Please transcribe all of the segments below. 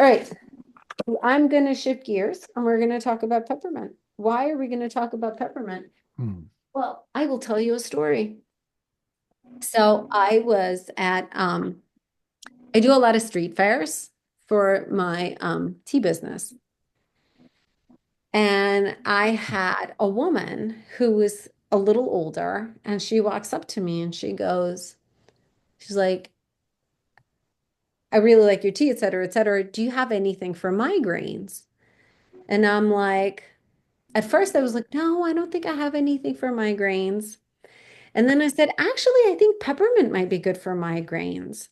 All right. I'm going to shift gears and we're going to talk about peppermint. Why are we going to talk about peppermint? Hmm. Well, I will tell you a story. So I was at I do a lot of street fairs for my tea business. And I had a woman who was a little older and she walks up to me and she's like, I really like your tea, et cetera, et cetera. Do you have anything for migraines? And I'm like, at first I was like, no, I don't think I have anything for migraines. And then I said, actually, I think peppermint might be good for migraines.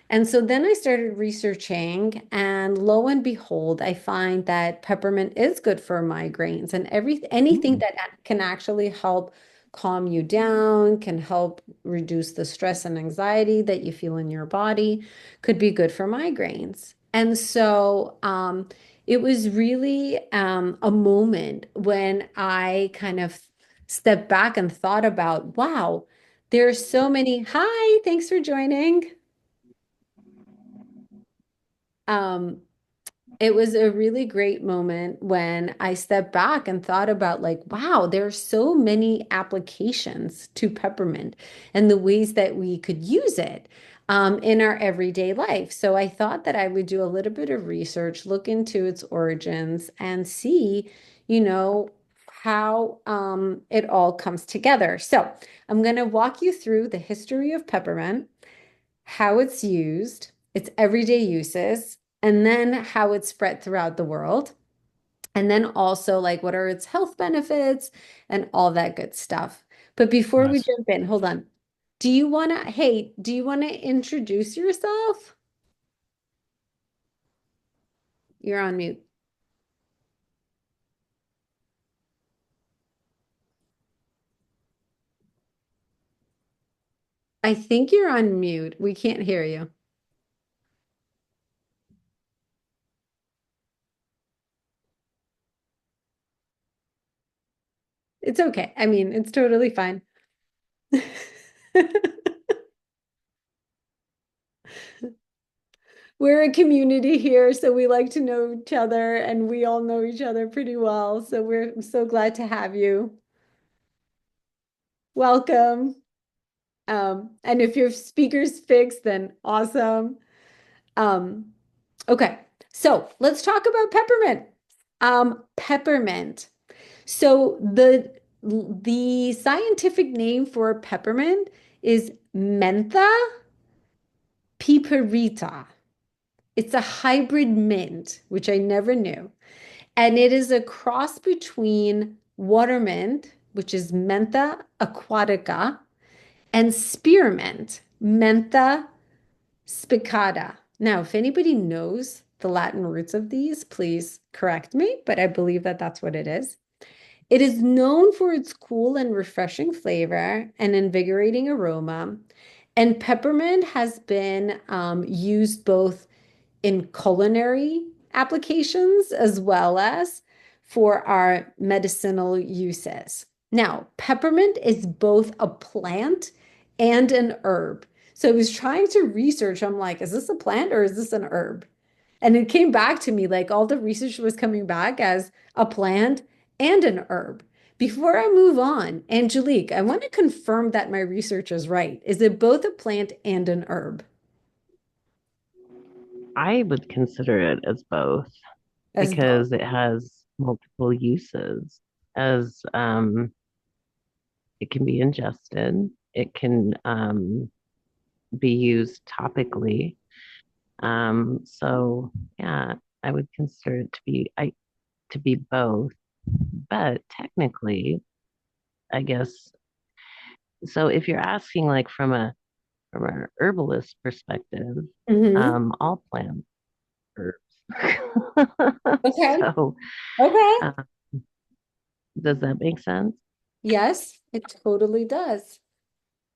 And so then I started researching, and lo and behold, I find that peppermint is good for migraines and anything Hmm. that can actually help calm you down, can help reduce the stress and anxiety that you feel in your body, could be good for migraines. And so it was really a moment when I kind of stepped back and thought about, wow, there are so many. Hi, thanks for joining. Um, it was a really great moment when I stepped back and thought about like, wow, there are so many applications to peppermint and the ways that we could use it in our everyday life. So I thought that I would do a little bit of research, look into its origins, and see, you know, how it all comes together. So I'm going to walk you through the history of peppermint, how it's used, its everyday uses, and then how it's spread throughout the world. And then also, like, what are its health benefits and all that good stuff. But before we Nice. jump in, hold on. Do you want to introduce yourself? You're on mute. I think you're on mute. We can't hear you. It's okay. I mean, it's totally fine. We're a community here, so we like to know each other and we all know each other pretty well. So we're so glad to have you. Welcome. And if your speaker's fixed, then awesome. Um, okay, so let's talk about peppermint. Peppermint. So the scientific name for peppermint is Mentha piperita. It's a hybrid mint, which I never knew. And it is a cross between watermint, which is Mentha aquatica, and spearmint, Mentha spicata. Now, if anybody knows the Latin roots of these, please correct me, but I believe that that's what it is. It is known for its cool and refreshing flavor and invigorating aroma. And peppermint has been used both in culinary applications as well as for our medicinal uses. Now, peppermint is both a plant and an herb. So I was trying to research, I'm like, is this a plant or is this an herb? And it came back to me like all the research was coming back as a plant and an herb. Before I move on, Angelique, I want to confirm that my research is right. Is it both a plant and an herb? I would consider it as both As both. because it has multiple uses. As it can be ingested, it can be used topically. So yeah, I would consider it to be both. But technically, I guess so. If you're asking like from a herbalist perspective, Hmm. all plants are Okay. so. Okay. Uh, does that make sense? Yes, it totally does.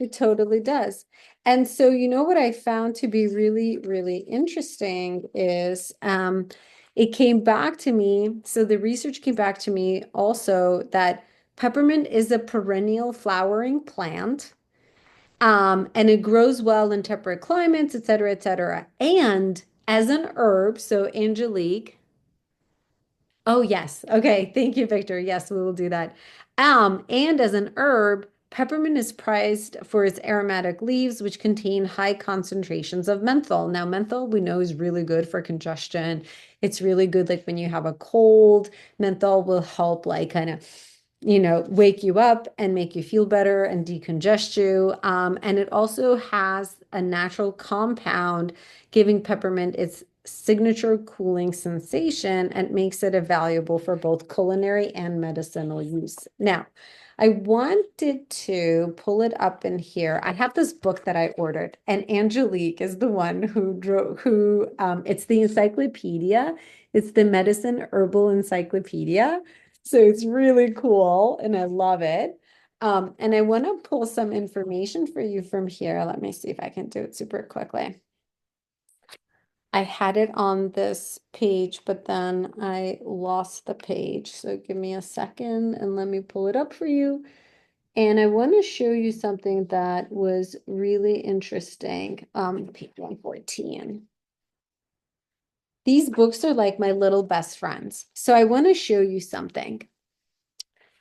It totally does. And so, you know what I found to be really, really interesting is it came back to me. So the research came back to me also that peppermint is a perennial flowering plant. And it grows well in temperate climates, et cetera, et cetera. And as an herb. So, Angelique. Oh, yes. Okay. Thank you, Victor. Yes, we will do that. And as an herb, peppermint is prized for its aromatic leaves, which contain high concentrations of menthol. Now, menthol we know is really good for congestion. It's really good, like when you have a cold, menthol will help, like, kind of, wake you up and make you feel better and decongest you. And it also has a natural compound giving peppermint its signature cooling sensation and makes it valuable for both culinary and medicinal use. Now, I wanted to pull it up in here. I have this book that I ordered, and Angelique is the one it's the encyclopedia. It's the Medicine Herbal Encyclopedia. So it's really cool and I love it. And I want to pull some information for you from here. Let me see if I can do it super quickly. I had it on this page, but then I lost the page. So give me a second and let me pull it up for you. And I want to show you something that was really interesting. Page 114. These books are like my little best friends. So I want to show you something.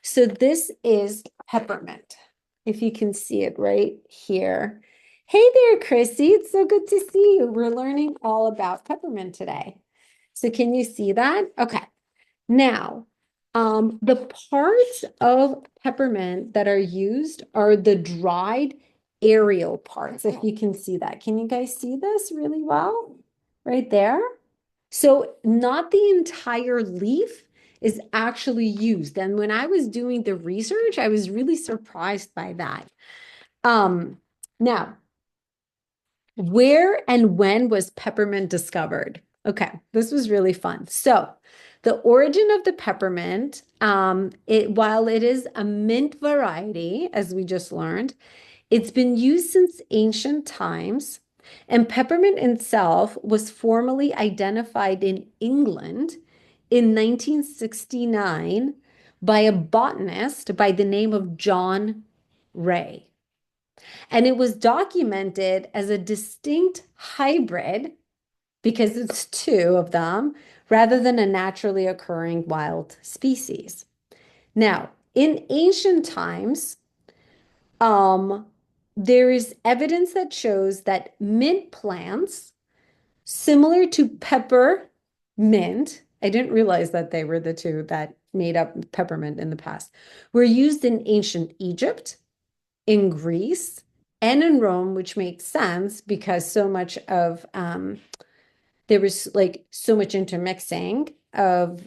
So this is peppermint, if you can see it right here. Hey there, Chrissy. It's so good to see you. We're learning all about peppermint today. So can you see that? Okay. Now, the parts of peppermint that are used are the dried aerial parts, if you can see that. Can you guys see this really well? Right there? So not the entire leaf is actually used. And when I was doing the research, I was really surprised by that. Um, Now, where and when was peppermint discovered? Okay, this was really fun. So, the origin of the peppermint, while it is a mint variety, as we just learned, it's been used since ancient times, and peppermint itself was formally identified in England in 1969 by a botanist by the name of John Ray. And it was documented as a distinct hybrid because it's two of them rather than a naturally occurring wild species. Now, in ancient times, um, there is evidence that shows that mint plants, similar to peppermint, I didn't realize that they were the two that made up peppermint in the past, were used in ancient Egypt, in Greece, and in Rome, which makes sense because so much of there was like so much intermixing of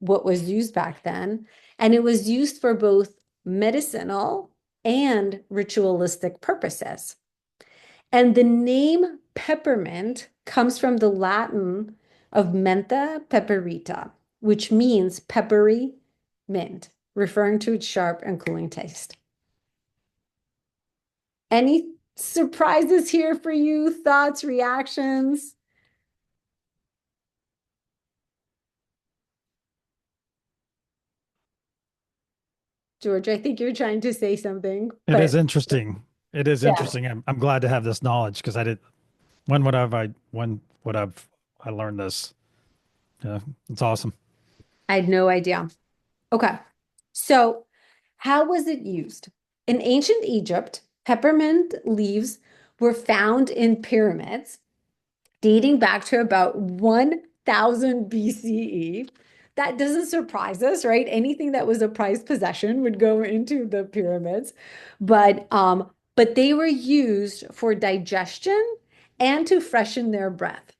what was used back then. And it was used for both medicinal and ritualistic purposes. And the name peppermint comes from the Latin of mentha pepperita, which means peppery mint, referring to its sharp and cooling taste. Any surprises here for you? Thoughts, reactions? George, I think you're trying to say something, It but is interesting. It is yeah, interesting. I'm glad to have this knowledge because I did. When would I learned this? Yeah, it's awesome. I had no idea. Okay. So, how was it used? In ancient Egypt, peppermint leaves were found in pyramids dating back to about 1000 BCE. That doesn't surprise us, right? Anything that was a prized possession would go into the pyramids. But they were used for digestion and to freshen their breath.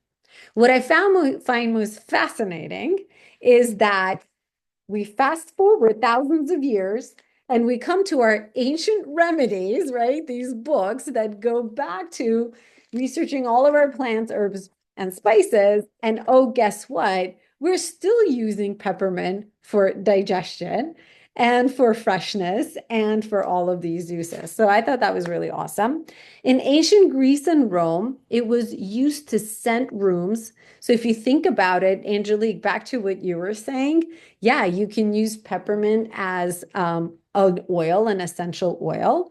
What I find most fascinating is that we fast forward thousands of years and we come to our ancient remedies, right? These books that go back to researching all of our plants, herbs, and spices. And oh, guess what? We're still using peppermint for digestion and for freshness and for all of these uses. So I thought that was really awesome. In ancient Greece and Rome, it was used to scent rooms. So if you think about it, Angelique, back to what you were saying, yeah, you can use peppermint as an oil, an essential oil.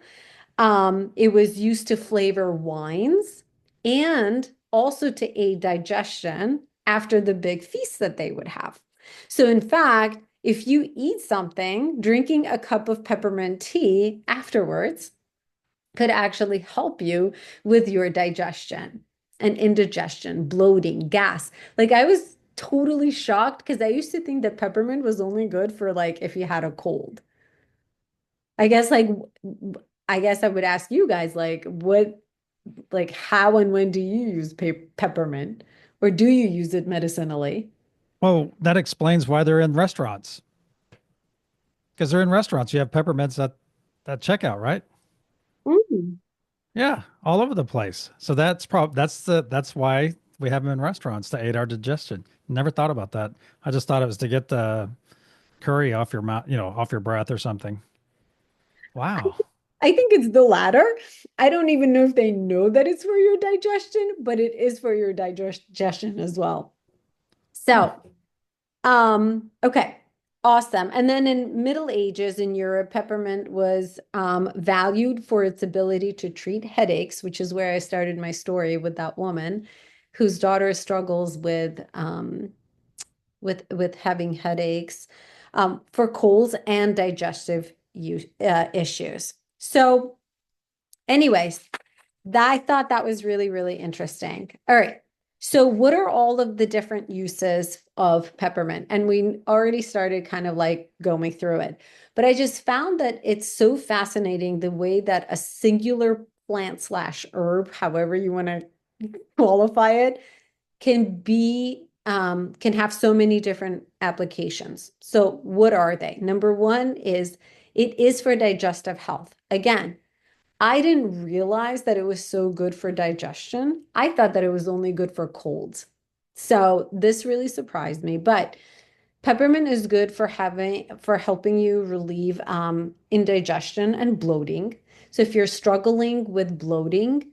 It was used to flavor wines and also to aid digestion after the big feast that they would have. So, in fact, if you eat something, drinking a cup of peppermint tea afterwards could actually help you with your digestion and indigestion, bloating, gas. Like I was totally shocked because I used to think that peppermint was only good for like if you had a cold. I guess like I guess I would ask you guys like what like how and when do you use peppermint or do you use it medicinally? Well, that explains why they're in restaurants. Because they're in restaurants. You have peppermints at that checkout, right? Mm. Yeah, all over the place. So that's why we have them in restaurants to aid our digestion. Never thought about that. I just thought it was to get the curry off your mouth, off your breath or something. Wow. I think it's the latter. I don't even know if they know that it's for your digestion, but it is for your digestion as well. Huh. So, okay, awesome. And then in Middle Ages in Europe, peppermint was valued for its ability to treat headaches, which is where I started my story with that woman whose daughter struggles with having headaches, for colds and digestive issues. So, anyways, I thought that was really, really interesting. All right. So, what are all of the different uses of peppermint? And we already started kind of like going through it, but I just found that it's so fascinating the way that a singular plant slash herb, however you want to qualify it, can have so many different applications. So, what are they? Number one is it is for digestive health. Again, I didn't realize that it was so good for digestion. I thought that it was only good for colds. So this really surprised me. But peppermint is good for helping you relieve indigestion and bloating. So if you're struggling with bloating,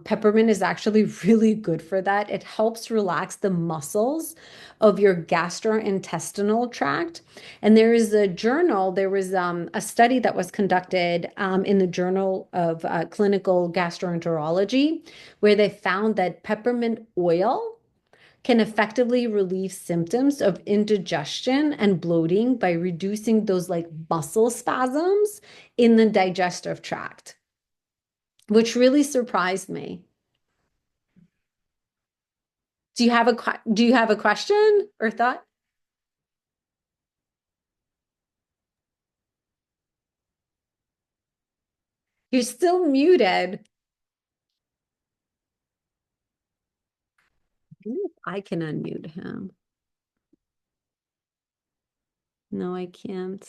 peppermint is actually really good for that. It helps relax the muscles of your gastrointestinal tract. And there is a journal, there was a study that was conducted in the Journal of Clinical Gastroenterology, where they found that peppermint oil can effectively relieve symptoms of indigestion and bloating by reducing those like muscle spasms in the digestive tract, which really surprised me. Do you have a question or thought? You're still muted. I wonder if I can unmute him. No, I can't.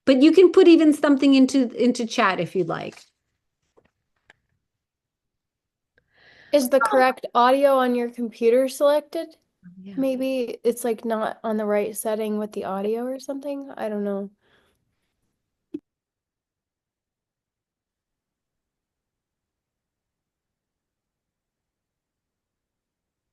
But you can put even something into chat if you'd like. Is the correct audio on your computer selected? Yeah. Maybe it's like not on the right setting with the audio or something. I don't know.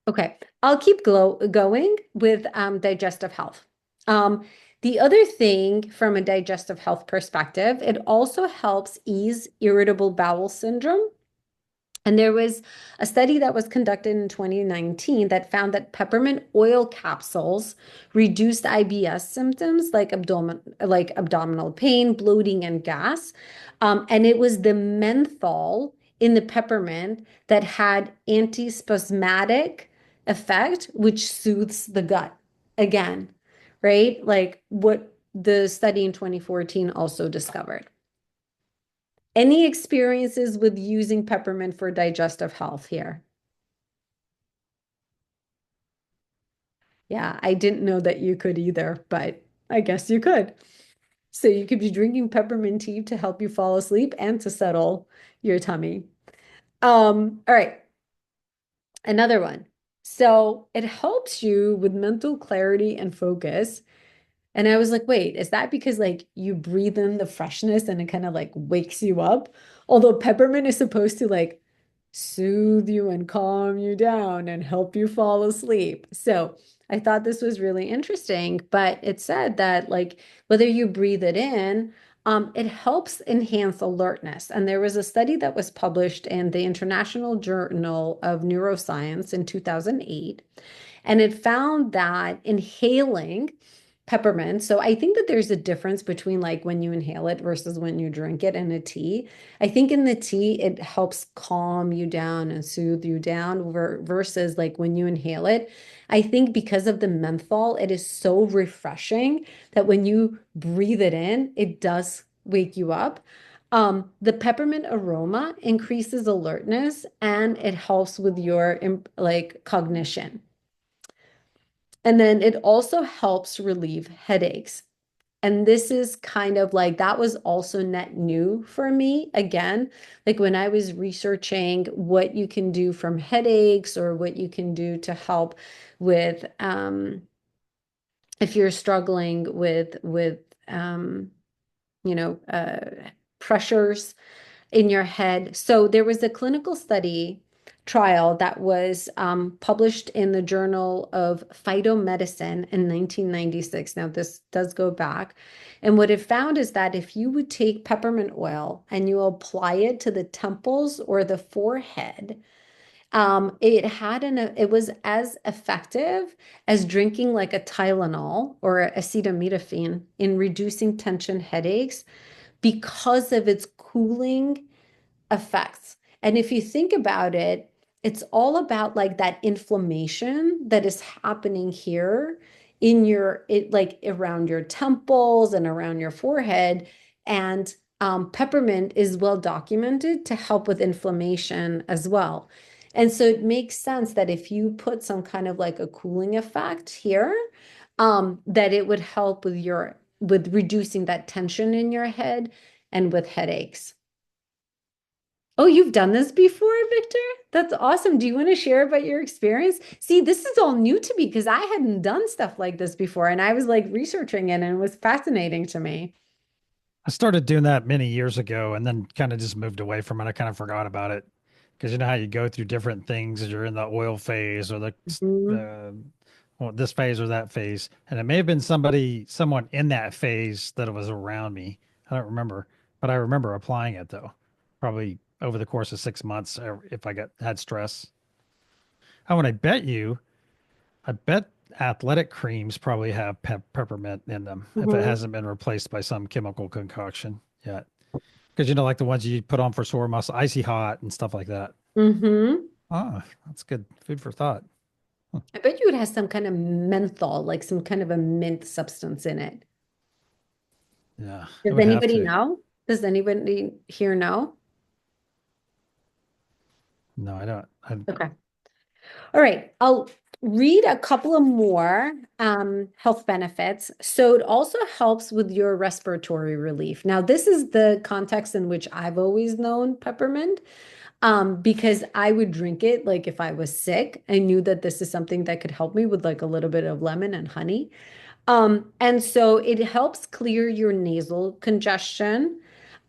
Okay, I'll keep going with digestive health. The other thing from a digestive health perspective, it also helps ease irritable bowel syndrome. And there was a study that was conducted in 2019 that found that peppermint oil capsules reduced IBS symptoms like abdominal pain, bloating, and gas. And it was the menthol in the peppermint that had antispasmodic effect, which soothes the gut. Again, right? Like what the study in 2014 also discovered. Any experiences with using peppermint for digestive health here? Yeah, I didn't know that you could either, but I guess you could. So you could be drinking peppermint tea to help you fall asleep and to settle your tummy. All right, another one. So it helps you with mental clarity and focus. And I was like, wait, is that because like you breathe in the freshness and it kind of like wakes you up? Although peppermint is supposed to like soothe you and calm you down and help you fall asleep. So I thought this was really interesting, but it said that like whether you breathe it in It helps enhance alertness. And there was a study that was published in the International Journal of Neuroscience in 2008. And it found that inhaling peppermint, so I think that there's a difference between like when you inhale it versus when you drink it in a tea. I think in the tea, it helps calm you down and soothe you down versus like when you inhale it. I think because of the menthol, it is so refreshing that when you breathe it in, it does wake you up. The peppermint aroma increases alertness and it helps with your like cognition. And then it also helps relieve headaches. And this is kind of like that was also net new for me. Again, like when I was researching what you can do from headaches or what you can do to help with if you're struggling with um, you know, pressures in your head. So there was a clinical study trial that was published in the Journal of Phytomedicine in 1996. Now, this does go back. And what it found is that if you would take peppermint oil and you apply it to the temples or the forehead, it was as effective as drinking like a Tylenol or acetaminophen in reducing tension headaches because of its cooling effects. And if you think about it, it's all about like that inflammation that is happening here in like around your temples and around your forehead. And peppermint is well documented to help with inflammation as well. And so it makes sense that if you put some kind of like a cooling effect here, that it would help with reducing that tension in your head and with headaches. Oh, you've done this before, Victor? That's awesome. Do you want to share about your experience? See, this is all new to me because I hadn't done stuff like this before, and I was like researching it and it was fascinating to me. I started doing that many years ago and then kind of just moved away from it. I kind of forgot about it because you know how you go through different things as you're in the oil phase or Mhm. the well, this phase or that phase. And it may have been someone in that phase that was around me. I don't remember, but I remember applying it though, probably over the course of 6 months if I had stress. Oh, and I bet athletic creams probably have peppermint in them if it Mhm. hasn't been replaced by some chemical concoction yet. Because you know, like the ones you put on for sore muscle, icy hot and stuff like that. Mhm. Ah, that's good food for thought. Huh. I bet you it has some kind of menthol, like some kind of a mint substance in it. Yeah, it Does would have anybody to. know? Does anybody here know? No, I don't. Okay. All right, I'll read a couple of more health benefits. So it also helps with your respiratory relief. Now, this is the context in which I've always known peppermint, because I would drink it like if I was sick. I knew that this is something that could help me with like a little bit of lemon and honey. And so it helps clear your nasal congestion.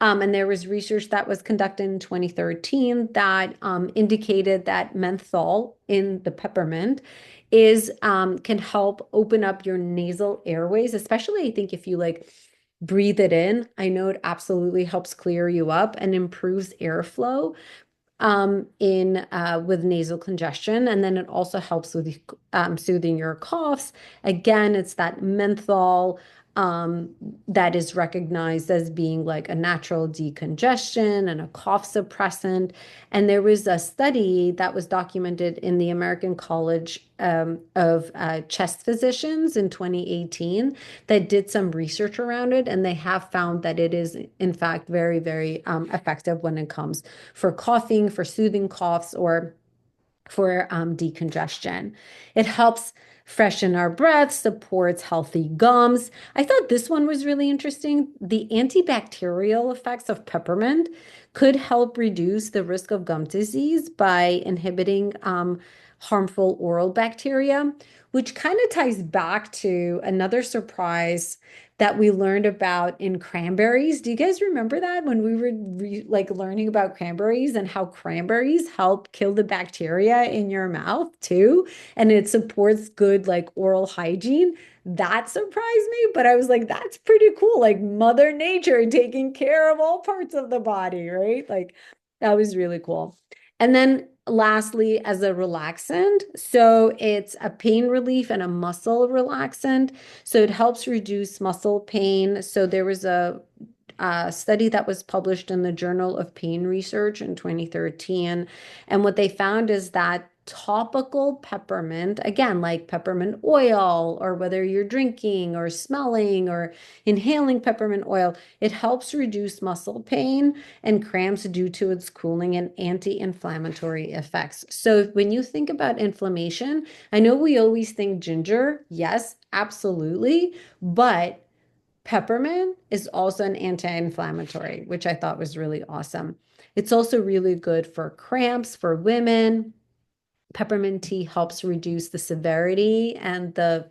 And there was research that was conducted in 2013 that indicated that menthol in the peppermint is can help open up your nasal airways, especially I think if you like breathe it in. I know it absolutely helps clear you up and improves airflow in with nasal congestion, and then it also helps with soothing your coughs. Again, it's that menthol that is recognized as being like a natural decongestion and a cough suppressant. And there was a study that was documented in the American College of Chest Physicians in 2018 that did some research around it, and they have found that it is, in fact, very, very effective when it comes for coughing, for soothing coughs, or for decongestion. It helps freshen our breath, supports healthy gums. I thought this one was really interesting. The antibacterial effects of peppermint could help reduce the risk of gum disease by inhibiting harmful oral bacteria, which kind of ties back to another surprise that we learned about in cranberries. Do you guys remember that when we were like learning about cranberries and how cranberries help kill the bacteria in your mouth too? And it supports good like oral hygiene. That surprised me, but I was like, that's pretty cool. Like Mother Nature taking care of all parts of the body, right? Like that was really cool. And then lastly, as a relaxant, so it's a pain relief and a muscle relaxant. So it helps reduce muscle pain. So there was a study that was published in the Journal of Pain Research in 2013. And what they found is that topical peppermint, again, like peppermint oil, or whether you're drinking or smelling or inhaling peppermint oil, it helps reduce muscle pain and cramps due to its cooling and anti-inflammatory effects. So when you think about inflammation, I know we always think ginger. Yes, absolutely. But peppermint is also an anti-inflammatory, which I thought was really awesome. It's also really good for cramps for women. Peppermint tea helps reduce the severity and the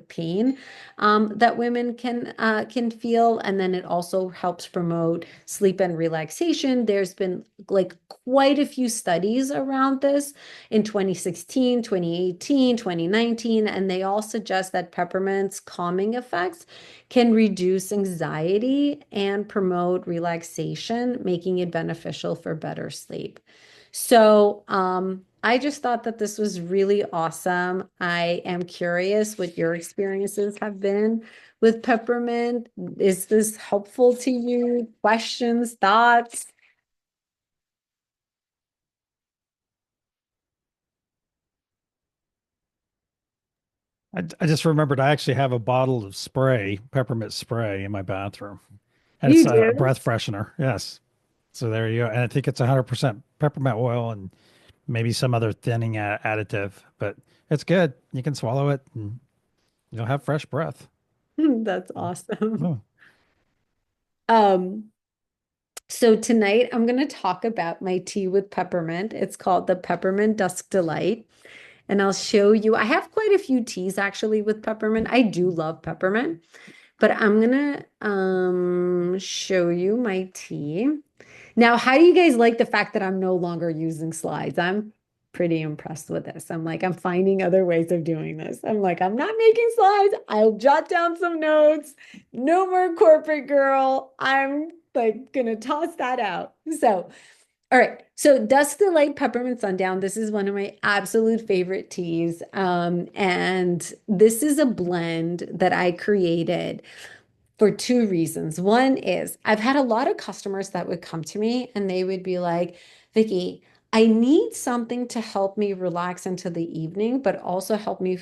pain that women can feel, and then it also helps promote sleep and relaxation. There's been like quite a few studies around this in 2016, 2018, 2019, and they all suggest that peppermint's calming effects can reduce anxiety and promote relaxation, making it beneficial for better sleep. So, I just thought that this was really awesome. I am curious what your experiences have been with peppermint. Is this helpful to you? Questions, thoughts? I just remembered I actually have a bottle of spray, peppermint spray in my bathroom. And it's You a do? breath freshener. Yes. So there you go. And I think it's 100% peppermint oil and maybe some other thinning additive, but it's good. You can swallow it and you'll have fresh breath. That's awesome. Oh, Um, so tonight I'm going to talk about my tea with peppermint. It's called the Peppermint Dusk Delight. And I'll show you. I have quite a few teas actually with peppermint. I do love peppermint, but I'm gonna show you my tea. Now, how do you guys like the fact that I'm no longer using slides? I'm pretty impressed with this. I'm like, I'm finding other ways of doing this. I'm like, I'm not making slides. I'll jot down some notes. No more corporate girl. I'm like gonna toss that out. So, all right. So Dusk Delight Peppermint Sundown. This is one of my absolute favorite teas. And this is a blend that I created for two reasons. One is I've had a lot of customers that would come to me and they would be like, Vicki, I need something to help me relax into the evening, but also help me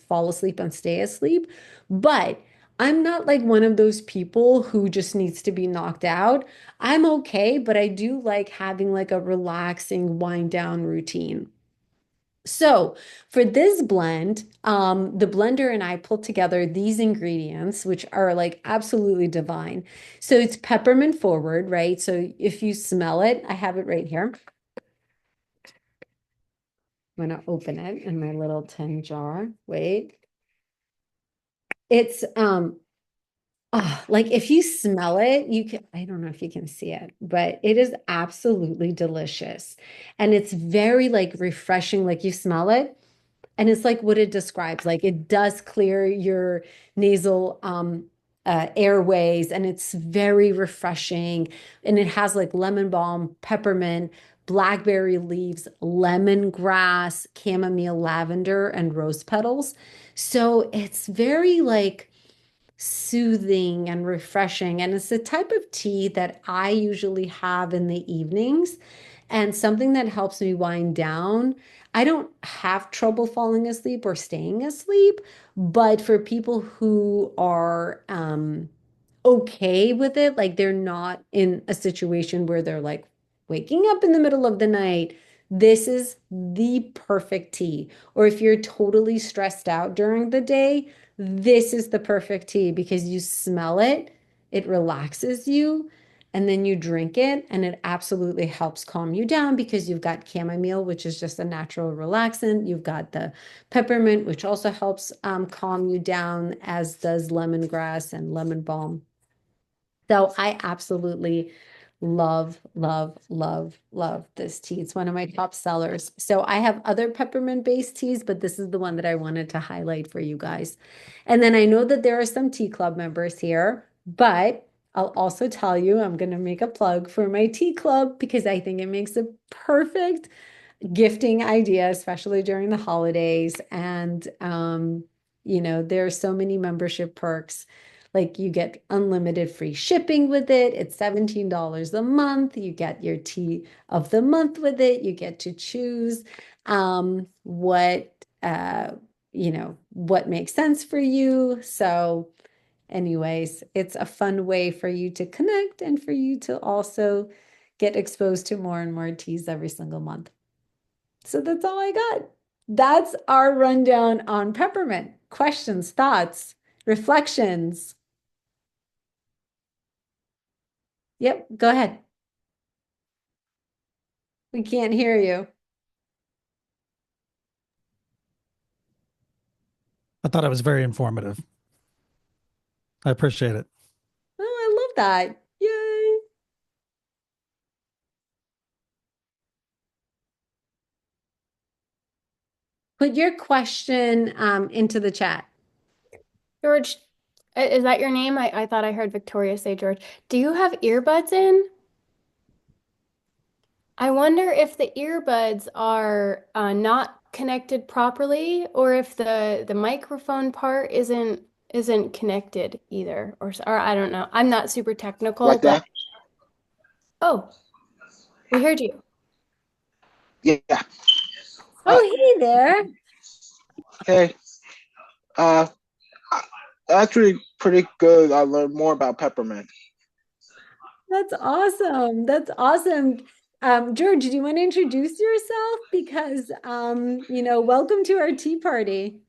fall asleep and stay asleep. But I'm not like one of those people who just needs to be knocked out. I'm okay, but I do like having like a relaxing wind down routine. So for this blend, the blender and I pulled together these ingredients, which are like absolutely divine. So it's peppermint forward, right? So if you smell it, I have it right here. I'm gonna open it in my little tin jar. Wait. It's like if you smell it, you can, I don't know if you can see it, but it is absolutely delicious. And it's very like refreshing, like you smell it. And it's like what it describes. Like it does clear your nasal airways, and it's very refreshing. And it has like lemon balm, peppermint, blackberry leaves, lemongrass, chamomile, lavender, and rose petals. So it's very like soothing and refreshing. And it's the type of tea that I usually have in the evenings and something that helps me wind down. I don't have trouble falling asleep or staying asleep, but for people who are okay with it, like they're not in a situation where they're like waking up in the middle of the night, this is the perfect tea. Or if you're totally stressed out during the day, this is the perfect tea because you smell it, it relaxes you, and then you drink it, and it absolutely helps calm you down because you've got chamomile, which is just a natural relaxant. You've got the peppermint, which also helps calm you down, as does lemongrass and lemon balm. So I absolutely love, love, love, love this tea. It's one of my top sellers. So I have other peppermint based teas, but this is the one that I wanted to highlight for you guys. And then I know that there are some tea club members here, but I'll also tell you, I'm going to make a plug for my tea club because I think it makes a perfect gifting idea, especially during the holidays. And, there are so many membership perks. Like you get unlimited free shipping with it. It's $17 a month. You get your tea of the month with it. You get to choose what makes sense for you. So anyways, it's a fun way for you to connect and for you to also get exposed to more and more teas every single month. So that's all I got. That's our rundown on peppermint. Questions, thoughts, reflections. Yep, go ahead. We can't hear you. I thought it was very informative. I appreciate it. Oh, I love that. Yay. Put your question into the chat. George, is that your name? I thought I heard Victoria say George. Do you have earbuds in? I wonder if the earbuds are not connected properly, or if the microphone part isn't connected either, or I don't know. I'm not super technical, Like but that? oh, we heard you. Yeah. Oh, hey there. Hey. Uh, actually, pretty good. I learned more about peppermint. That's awesome. That's awesome. George, do you want to introduce yourself? Because, welcome to our tea party.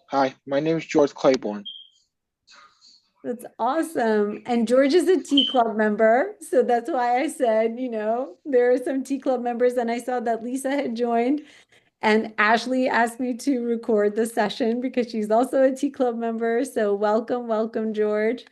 Hi, my name is George Claiborne. That's awesome. And George is a tea club member. So that's why I said, there are some tea club members. And I saw that Lisa had joined. And Ashley asked me to record the session because she's also a tea club member. So welcome, welcome, George.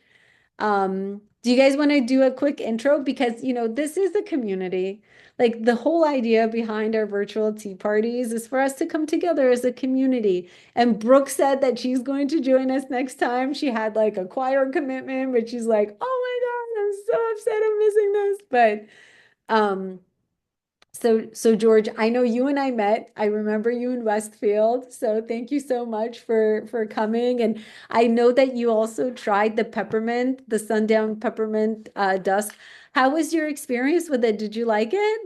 Do you guys want to do a quick intro? Because, this is a community. Like the whole idea behind our virtual tea parties is for us to come together as a community. And Brooke said that she's going to join us next time. She had like a choir commitment, but she's like, oh my God, I'm so upset I'm missing this. So George, I know you and I met. I remember you in Westfield. So thank you so much for coming. And I know that you also tried the peppermint, the sundown peppermint dusk. How was your experience with it? Did you like it?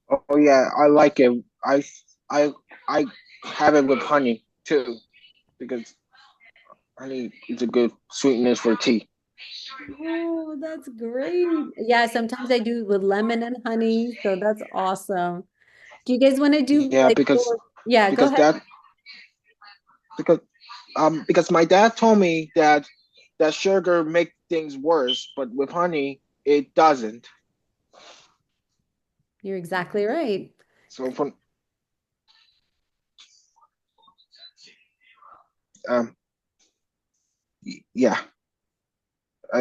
Oh yeah, I like it. I I have it with honey too, because honey is a good sweetness for tea. Oh, that's great. Yeah, sometimes I do with lemon and honey. So that's awesome. Do you guys want to do Yeah, like, yeah, go because ahead. that because my dad told me that sugar make things worse, but with honey it doesn't. You're exactly right. So from um yeah,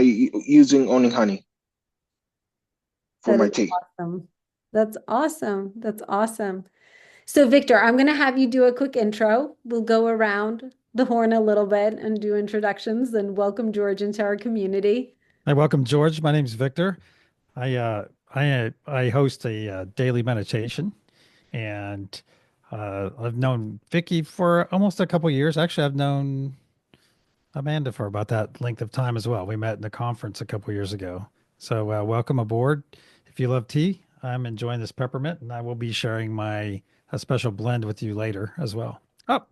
using only honey for That my is tea. awesome. That's awesome. That's awesome. So, Victor, I'm going to have you do a quick intro. We'll go around the horn a little bit and do introductions and welcome George into our community. Hi, welcome, George. My name is Victor. I host a daily meditation, and I've known Vicki for almost a couple years. Actually, I've known Amanda for about that length of time as well. We met in a conference a couple years ago. So welcome aboard. If you love tea, I'm enjoying this peppermint, and I will be sharing my a special blend with you later as well. Oh,